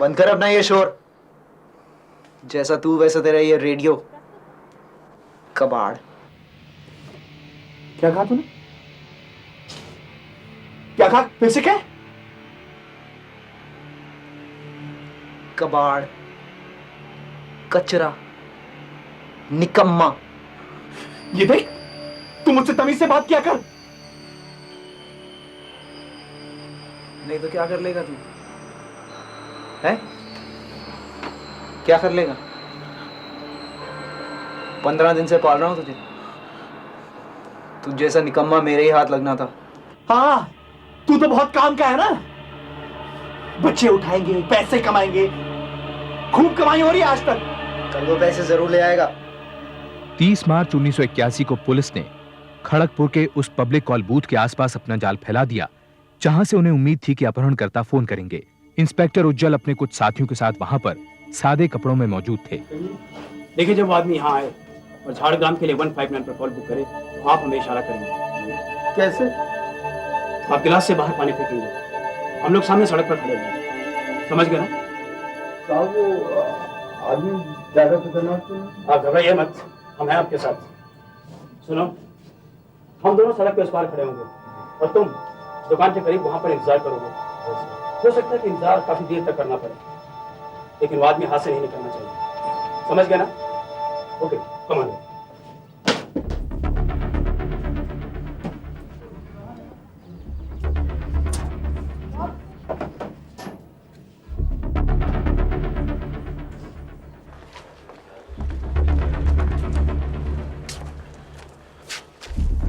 बंद कर अपना ये शोर। जैसा तू वैसा तेरा ये रेडियो कबाड़। क्या कहा तूने? क्या कहा? फिर से क्या? कबाड़, कचरा, निकम्मा। ये देख, तू मुझसे तमीज से बात किया कर। नहीं तो क्या कर लेगा तू? है? क्या कर लेगा? 15 दिन से पाल रहा हूं तुझे। तुझ जैसा निकम्मा मेरे ही हाथ लगना था। हाँ, तू तो बहुत काम का है ना। बच्चे उठाएंगे, पैसे कमाएंगे, खूब कमाई हो रही है आज तक। कल वो पैसे जरूर ले आएगा। 30 मार्च 1981 को पुलिस ने खड़गपुर के उस पब्लिक कॉल बूथ के आसपास अपना जाल फैला दिया जहां से उन्हें उम्मीद थी कि अपहरणकर्ता फोन करेंगे। इंस्पेक्टर उज्जवल अपने कुछ साथियों के साथ वहां पर सादे कपड़ों में मौजूद थे। देखिए, जब आदमी यहाँ आए और झाड़ग्राम के लिए 159 पर कॉल बुक करे तो आप हमें इशारा करेंगे। कैसे? आप गिलास से बाहर पानी फेंकेंगे, हम लोग सामने सड़क पर खड़े हैं। समझ गए ना? साहब, वो आदमी ज्यादा खतरनाक तो नहीं? आप घबराइए मत, हम हैं आपके साथ। सुनो, हम दोनों सड़क पे उस पार खड़े होंगे और तुम दुकान के करीब वहां पर इंतजार करोगे। हो सकता है कि इंतजार काफी देर तक करना पड़े, लेकिन वो आदमी हाथ से नहीं निकलना चाहिए। समझ गए ना? Okay, come on.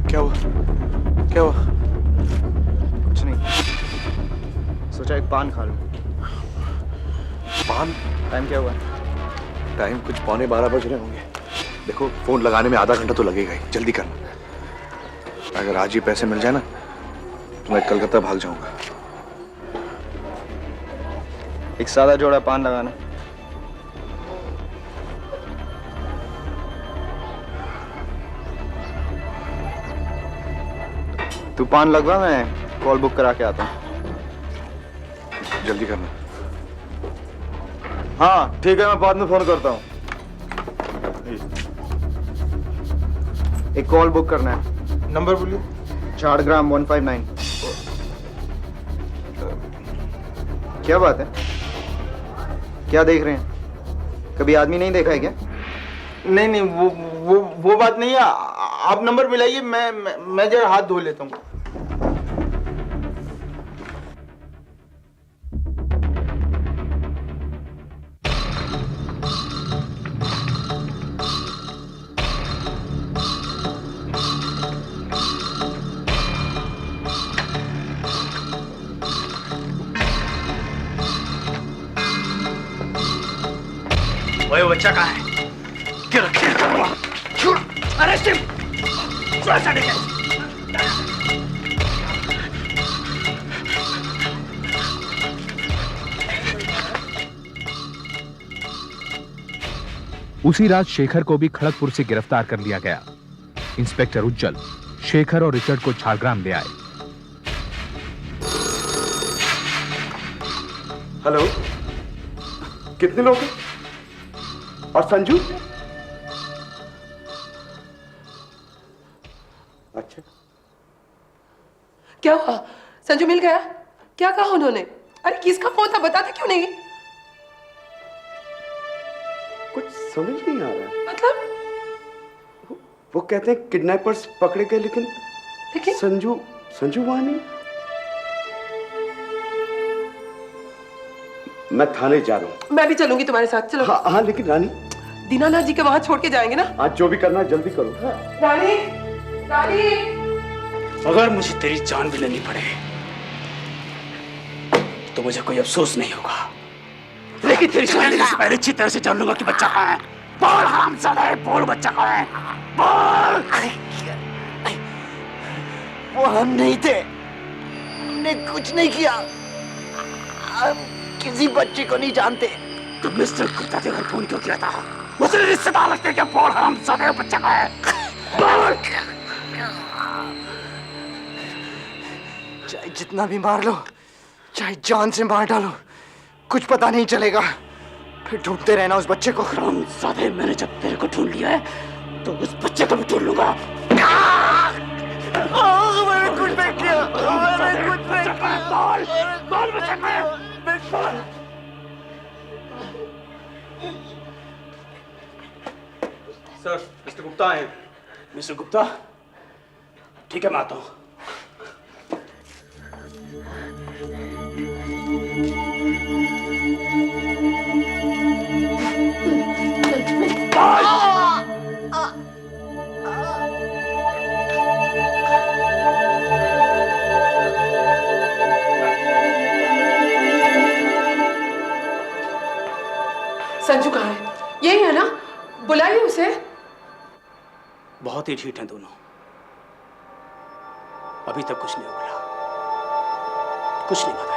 क्या हुआ? क्या हुआ? कुछ नहीं, सोचा एक पान खा लूं। पान? टाइम क्या हुआ? टाइम कुछ 11:15 बज रहे होंगे। देखो, फोन लगाने में आधा घंटा तो लगेगा ही, जल्दी करना। अगर आज ही पैसे मिल जाए ना तो मैं कलकत्ता भाग जाऊंगा। एक सादा जोड़ा पान लगाना। तू पान लगवा, मैं कॉल बुक करा के आता हूँ। जल्दी करना। हाँ ठीक है, मैं बाद में फोन करता हूँ। एक कॉल बुक करना है। नंबर बोलिए। झाड़ग्राम 159। क्या बात है? क्या देख रहे हैं? कभी आदमी नहीं देखा है क्या? नहीं नहीं, वो बात नहीं है। आप नंबर मिलाइए, मैं जरा हाथ धो लेता हूँ। वो बच्चा कहाँ है? क्यों रखे? Arrest him! उसी रात शेखर को भी खड़गपुर से गिरफ्तार कर लिया गया। इंस्पेक्टर उज्जवल शेखर और रिचर्ड को झाड़ग्राम ले आए। हेलो, कितने लोग हैं? और संजू? अच्छा, क्या हुआ? संजू मिल गया? क्या कहा उन्होंने? अरे किसका फोन था, बताते क्यों नहीं? कुछ समझ नहीं आ रहा है। मतलब? वो कहते हैं किडनैपर्स पकड़े गए, लेकिन संजू वहां नहीं। मैं थाने जा रहा हूँ। मैं भी चलूंगी तुम्हारे साथ। चलो। हाँ हाँ, लेकिन रानी, दीनानाथ जी के वहां छोड़ के जाएंगे ना? आज जो भी करना है जल्दी करो। रानी, रानी। अगर मुझे तेरी जान भी लेनी पड़े तो मुझे कोई अफसोस नहीं होगा, लेकिन तेरी जान लेने से पहले अच्छी तरह से जान लूंगा कि बच्चा कहाँ है। बोल हरामजादा, बोल बच्चा कहाँ है, बोल। वो हम नहीं थे, हमने कुछ नहीं किया। हम किसी बच्चे को नहीं जानते। तो मिस्टर गुप्ता के घर फोन क्यों किया था? मुझे रिश्तेदार लगते हैं क्या? बोल हरामजादा, बच्चा कहाँ है, बोल। चाहे जितना भी मार लो, चाहे जान से मार डालो, कुछ पता नहीं चलेगा। फिर ढूंढते रहना उस बच्चे को। सादे, मैंने जब तेरे को ढूंढ लिया है तो उस बच्चे को भी ढूंढ लूंगा। मैंने कुछ नहीं किया, मैंने कुछ नहीं किया। बोल बच्चे को। सर, मिस्टर गुप्ता आए। मिस्टर गुप्ता, ठीक है, मैं आता हूं। संजू कहाँ है? यही है ना? बुलाइए उसे। बहुत ही ढीठ हैं दोनों, अभी तक कुछ नहीं बोला, कुछ नहीं बताया।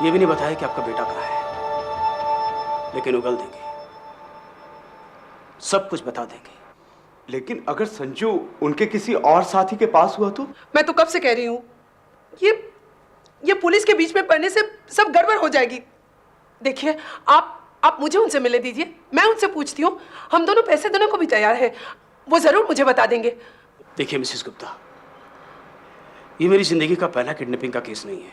ये भी नहीं बताया कि आपका बेटा कहाँ है, लेकिन उगल देंगे, सब कुछ बता देंगे। लेकिन अगर संजू उनके किसी और साथी के पास हुआ तो? मैं तो कब से कह रही हूँ, ये पुलिस के बीच में पड़ने से सब गड़बड़ हो जाएगी। देखिए, आप मुझे उनसे मिलने दीजिए, मैं उनसे पूछती हूँ। हम दोनों पैसे देने को भी तैयार हैं, वो जरूर मुझे बता देंगे। देखिए मिसेस गुप्ता, ये मेरी जिंदगी का पहला किडनैपिंग का केस नहीं है।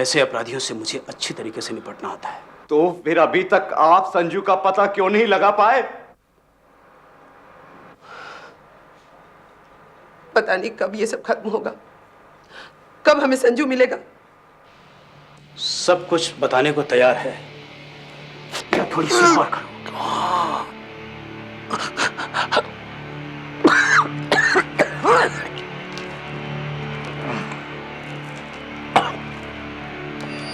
ऐसे अपराधियों से मुझे अच्छी तरीके से निपटना आता है। तो फिर अभी तक आप संजू का पता क्यों नहीं लगा पाए? पता नहीं कब ये सब खत्म होगा, कब हमें संजू मिलेगा। सब कुछ बताने को तैयार है, या थोड़ी सी और करो।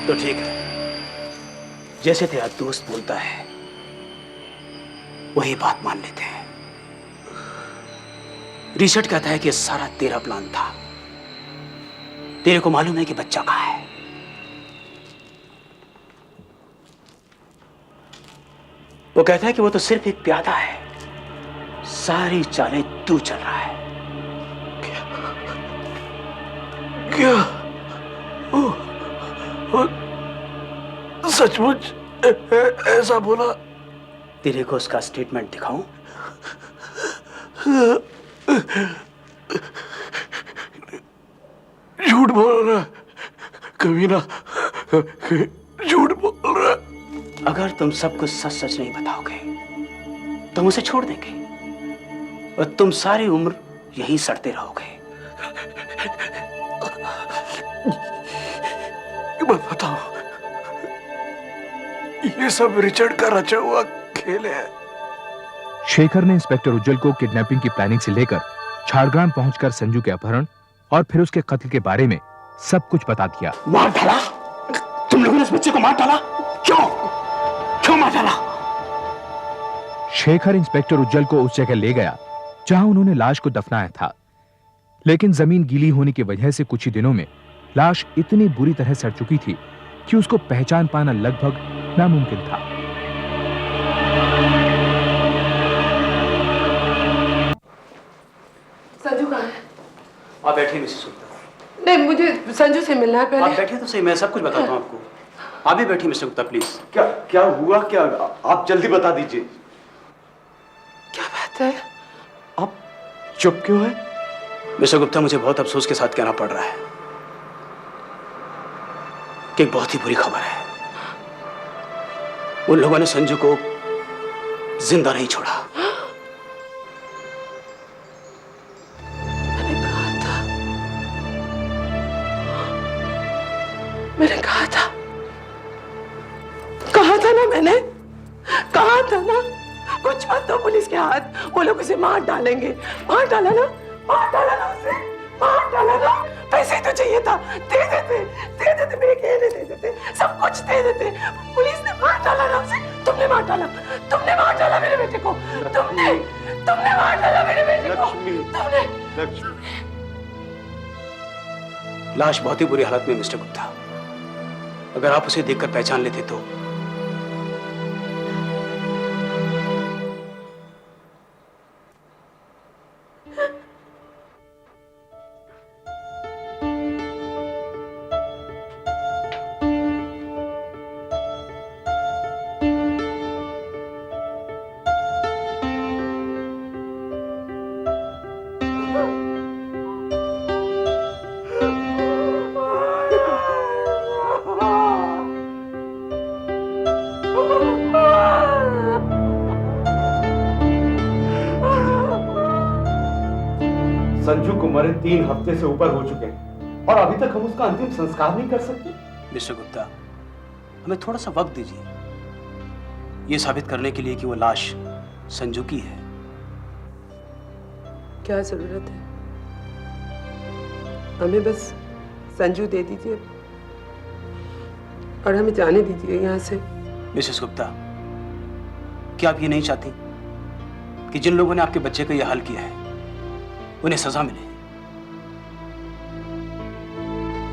तो ठीक है, जैसे तेरा दोस्त बोलता है वही बात मान लेते हैं। रिचर्ड कहता है कि सारा तेरा प्लान था। तेरे को मालूम है कि बच्चा कहाँ है। वो कहता है कि वो तो सिर्फ एक प्यादा है, सारी चालें तू चल रहा है। क्या सचमुच ऐसा बोला? तेरे को उसका स्टेटमेंट दिखाऊं? झूठ बोल रहा, कमीना, झूठ बोल रहा। अगर तुम सब कुछ सच सच नहीं बताओगे तो हम उसे छोड़ देंगे और तुम सारी उम्र यहीं सड़ते रहोगे। बताओ, ये सब रिचर्ड का रचा हुआ खेल है। शेखर ने इंस्पेक्टर उज्जवल को किडनैपिंग की प्लानिंग से लेकर झाड़ग्राम पहुंचकर संजू के अपहरण और फिर उसके कत्ल के बारे में सब कुछ बता दिया। मार डाला? तुम लोगों ने उस बच्चे को मार डाला? क्यों? क्यों मार डाला? शेखर इंस्पेक्टर उज्जवल को उस जगह ले गया जहां उन्होंने लाश को दफनाया था, लेकिन जमीन गीली होने की वजह से कुछ ही दिनों में लाश इतनी बुरी तरह सड़ चुकी थी कि उसको पहचान पाना लगभग नामुमकिन था। संजू कहाँ है? आप बैठिए मिसेस गुप्ता। नहीं, मुझे संजू से मिलना है आप पहले। बैठिए तो सही, मैं सब कुछ बताता हूँ आपको। आप भी बैठिए मिस्टर गुप्ता प्लीज। क्या क्या हुआ? क्या आप जल्दी बता दीजिए। क्या बात है? आप चुप क्यों है? मिस्टर गुप्ता, मुझे बहुत अफसोस के साथ कहना पड़ रहा है कि एक बहुत ही बुरी खबर है। उन लोगों ने संजू को जिंदा नहीं छोड़ा। मैंने कहा था ना, मैंने कहा था ना, कुछ मत दो पुलिस के हाथ, वो लोग उसे मार डालेंगे। मार डाला ना उसे, मार डाला ना। पैसे तो चाहिए था, दे देते मेरे गहने दे देते, सब कुछ दे देते। पुलिस ने मार डाला ना उसे। तुमने मार डाला मेरे बेटे को। तुमने मार डाला मेरे बेटे को। तुमने। लाश बहुत ही बुरी हालत में मिस्टर गुप्ता, अगर आप उसे देखकर पहचान लेते तो। मरे 3 हफ्ते से ऊपर हो चुके हैं और अभी तक हम उसका अंतिम संस्कार नहीं कर सकते। मिस्टर गुप्ता, हमें थोड़ा सा वक्त दीजिए ये साबित करने के लिए कि वो लाश संजू की है। क्या जरूरत है? हमें बस संजू दे दीजिए और हमें जाने दीजिए यहाँ से। मिसेस गुप्ता, क्या आप ये नहीं चाहती कि जिन लोगों ने आपके बच्चे का यह हाल किया है उन्हें सजा मिले?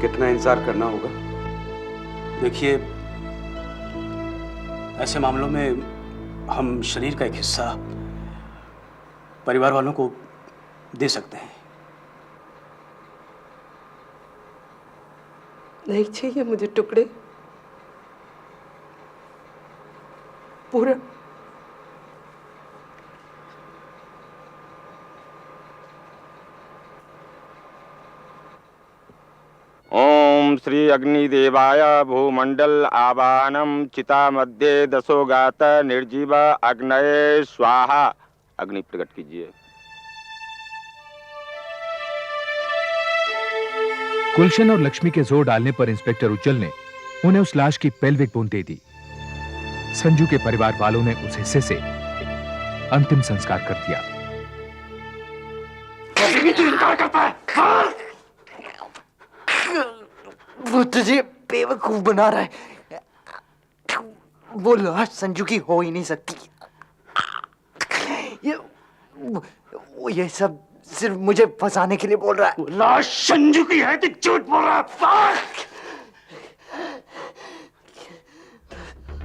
कितना इंतजार करना होगा? देखिए, ऐसे मामलों में हम शरीर का एक हिस्सा परिवार वालों को दे सकते हैं। नहीं चाहिए मुझे टुकड़े, पूरा। ओम श्री अग्निदेवाय भूमंडल आवाहनम चिता मध्ये दशोगात निर्जीव अग्नये स्वाहा। अग्नि प्रकट कीजिए। गुलशन और लक्ष्मी के जोर डालने पर इंस्पेक्टर उज्जवल ने उन्हें उस लाश की पेल्विक बोन दे दी। संजू के परिवार वालों ने उस हिस्से से अंतिम संस्कार कर दिया। इनकार करता है? वो तुझे बेवकूफ बना रहा है। वो लाश संजू की हो ही नहीं सकती। ये सब सिर्फ मुझे फंसाने के लिए बोल रहा है। लाश संजू की है तो झूठ बोल रहा है।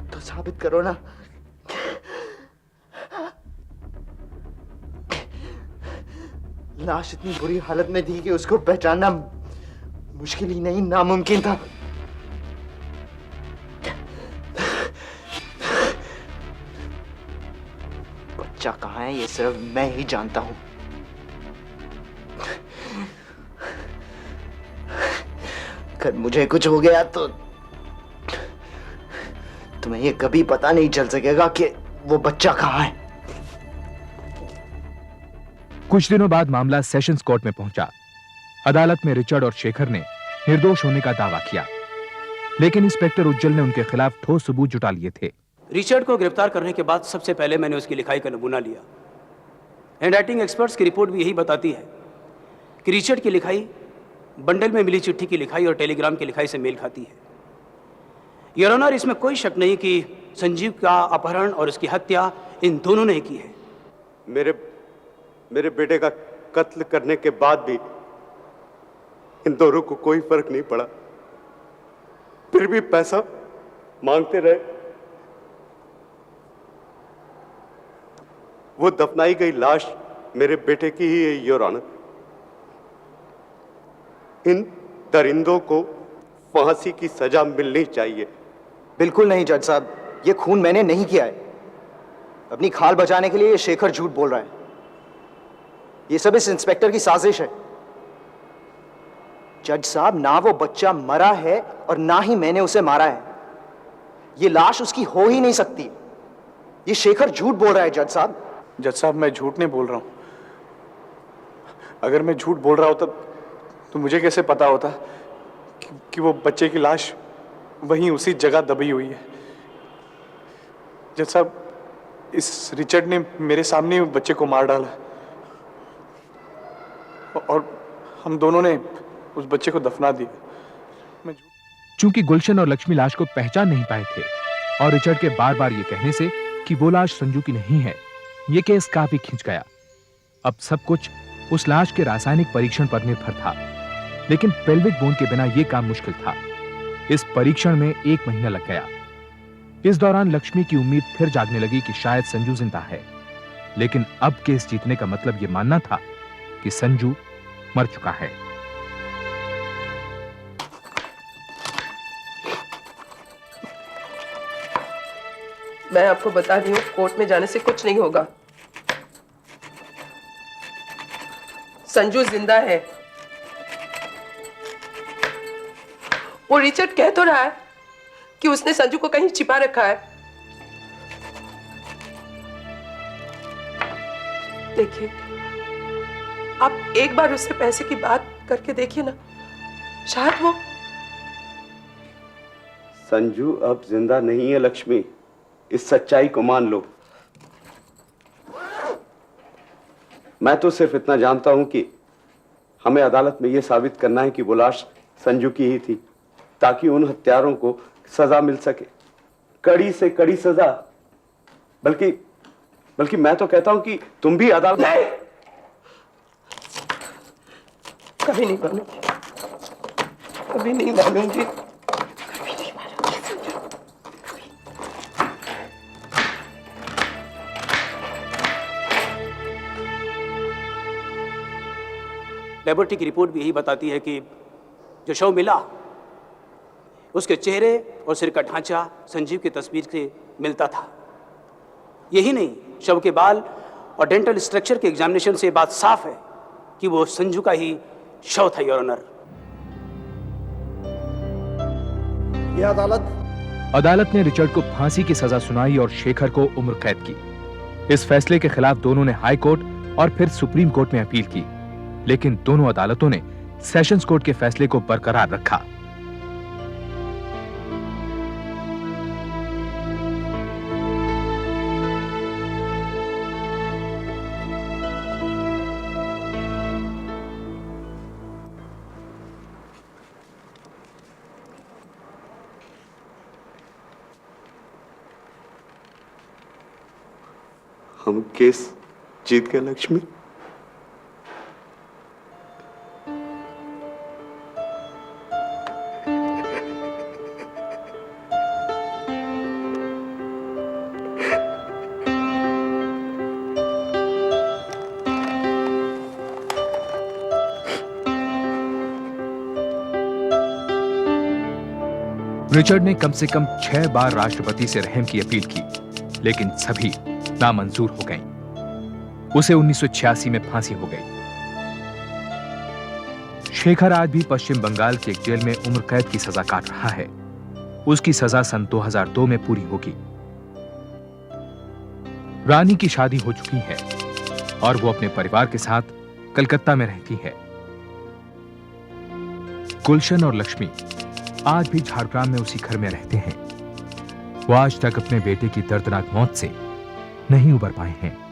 तो साबित करो ना। लाश इतनी बुरी हालत में थी कि उसको पहचानना मुश्किल ही नहीं, नामुमकिन था। बच्चा कहाँ है ये सिर्फ मैं ही जानता हूं। अगर मुझे कुछ हो गया तो तुम्हें ये कभी पता नहीं चल सकेगा कि वो बच्चा कहाँ है। कुछ दिनों बाद मामला सेशंस कोर्ट में पहुंचा। अदालत में रिचर्ड और शेखर ने निर्दोष होने का दावा किया, लेकिन इंस्पेक्टर उज्जवल ने उनके खिलाफ ठोस सबूत जुटा लिए थे। रिचर्ड को गिरफ्तार करने के बाद सबसे पहले मैंने उसकी लिखाई का नमूना लिया। हैंडराइटिंग एक्सपर्ट्स की रिपोर्ट भी यही बताती है कि रिचर्ड की लिखाई बंडल में मिली चिट्ठी की लिखाई और टेलीग्राम की लिखाई से मेल खाती है। योर ऑनर, इसमें कोई शक नहीं कि संजीव का अपहरण और उसकी हत्या इन दोनों ने की है। मेरे बेटे का कत्ल करने के बाद भी इन दोनों को कोई फर्क नहीं पड़ा, फिर भी पैसा मांगते रहे। वो दफनाई गई लाश मेरे बेटे की ही है, योर ऑनर। इन दरिंदों को फांसी की सजा मिलनी चाहिए। बिल्कुल नहीं जज साहब, ये खून मैंने नहीं किया है। अपनी खाल बचाने के लिए ये शेखर झूठ बोल रहा है। ये सब इस इंस्पेक्टर की साजिश है। जज साहब, ना वो बच्चा मरा है और ना ही मैंने उसे मारा है। ये लाश उसकी हो ही नहीं सकती। ये शेखर झूठ बोल रहा है जज साहब। जज साहब, मैं झूठ नहीं बोल रहा हूं। अगर मैं झूठ बोल रहा होता तो मुझे कैसे पता होता कि वो बच्चे की लाश वहीं उसी जगह दबी हुई है। जज साहब, इस रिचर्ड ने मेरे सामने बच्चे को मार डाला और हम दोनों ने उस बच्चे को दफना दिया। चूंकि गुलशन और लक्ष्मी लाश को पहचान नहीं पाए थे और रिचर्ड के बार बार ये कहने से कि वो लाश संजू की नहीं है, ये केस काफी खिंच गया। अब सब कुछ उस लाश के रासायनिक परीक्षण पर निर्भर था, लेकिन पेल्विक बोन के बिना यह काम मुश्किल था। इस परीक्षण में 1 महीना लग गया। इस दौरान लक्ष्मी की उम्मीद फिर जागने लगी कि शायद संजू जिंदा है, लेकिन अब केस जीतने का मतलब यह मानना था कि संजू मर चुका है। मैं आपको बता रही हूँ, कोर्ट में जाने से कुछ नहीं होगा। संजू जिंदा है। वो रिचर्ड कह तो रहा है कि उसने संजू को कहीं छिपा रखा है। देखिए, आप एक बार उससे पैसे की बात करके देखिए ना, शायद वो। संजू अब जिंदा नहीं है लक्ष्मी, इस सच्चाई को मान लो। मैं तो सिर्फ इतना जानता हूं कि हमें अदालत में यह साबित करना है कि वो लाश संजू की ही थी, ताकि उन हत्यारों को सजा मिल सके, कड़ी से कड़ी सजा। बल्कि मैं तो कहता हूं कि तुम भी अदालत नहीं, कभी नहीं मानूंगी, कभी नहीं मानूंगी। लेबोरेटरी की रिपोर्ट भी यही बताती है कि जो शव मिला उसके चेहरे और सिर का ढांचा संजीव की तस्वीर से मिलता था। यही नहीं, शव के बाल और डेंटल स्ट्रक्चर के एग्जामिनेशन से बात साफ है कि वो संजू का ही शव था, योर ऑनर। यह अदालत ने रिचर्ड को फांसी की सजा सुनाई और शेखर को उम्र कैद की। इस फैसले के खिलाफ दोनों ने हाई कोर्ट और फिर सुप्रीम कोर्ट में अपील की, लेकिन दोनों अदालतों ने सेशंस कोर्ट के फैसले को बरकरार रखा। हम केस जीत गए लक्ष्मी। रिचर्ड ने कम से कम 6 बार राष्ट्रपति से रहम की अपील की, लेकिन सभी नामंजूर हो गईं। उसे 1986 में फांसी हो गई। शेखर आज भी पश्चिम बंगाल की एक जेल में उम्र कैद की सजा काट रहा है। उसकी सजा सन 2002 में पूरी होगी। रानी की शादी हो चुकी है और वो अपने परिवार के साथ कलकत्ता में रहती है। गुलशन और लक्ष्मी आज भी झारग्राम में उसी घर में रहते हैं। वो आज तक अपने बेटे की दर्दनाक मौत से नहीं उबर पाए हैं।